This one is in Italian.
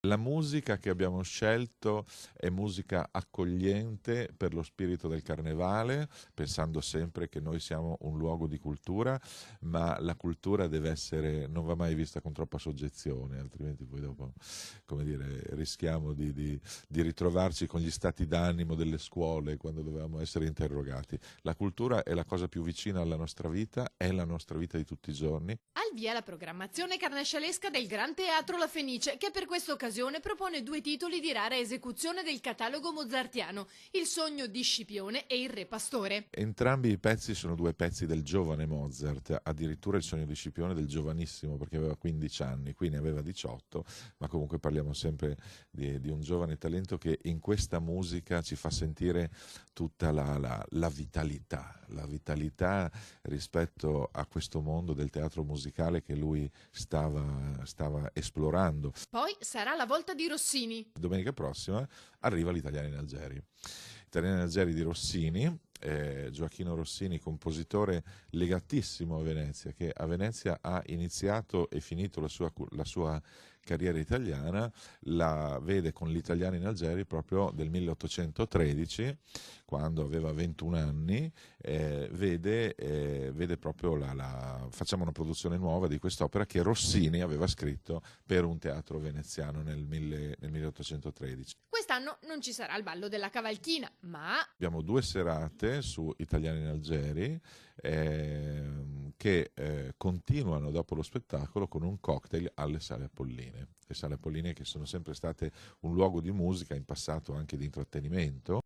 La musica che abbiamo scelto è musica accogliente per lo spirito del carnevale, pensando sempre che noi siamo un luogo di cultura, ma la cultura deve essere, non va mai vista con troppa soggezione, altrimenti poi dopo, come dire, rischiamo di ritrovarci con gli stati d'animo delle scuole quando dovevamo essere interrogati. La cultura è la cosa più vicina alla nostra vita, è la nostra vita di tutti i giorni. Al via la programmazione carnescialesca del Gran Teatro La Fenice, che per questa occasione propone due titoli di rara esecuzione del catalogo mozartiano, Il sogno di Scipione e Il Re Pastore. Entrambi i pezzi sono due pezzi del giovane Mozart, addirittura il sogno di Scipione del giovanissimo perché aveva 15 anni, qui ne aveva 18, ma comunque parliamo sempre di un giovane talento che in questa musica ci fa sentire tutta la la vitalità rispetto a questo mondo del teatro musicale che lui stava esplorando. Poi sarà la volta di Rossini. Domenica prossima arriva l'Italiano in Algeri. Italiano in Algeri di Rossini, Gioachino Rossini, compositore legatissimo a Venezia, che a Venezia ha iniziato e finito la sua carriera italiana, la vede con l'Italiano in Algeri proprio del 1813, quando aveva 21 anni, vede proprio facciamo una produzione nuova di quest'opera che Rossini aveva scritto per un teatro veneziano nel 1813. Quest'anno non ci sarà il ballo della cavalchina, ma Abbiamo due serate su Italiani in Algeri che continuano dopo lo spettacolo con un cocktail alle Sale Apolline. Le Sale Apolline che sono sempre state un luogo di musica, in passato anche di intrattenimento,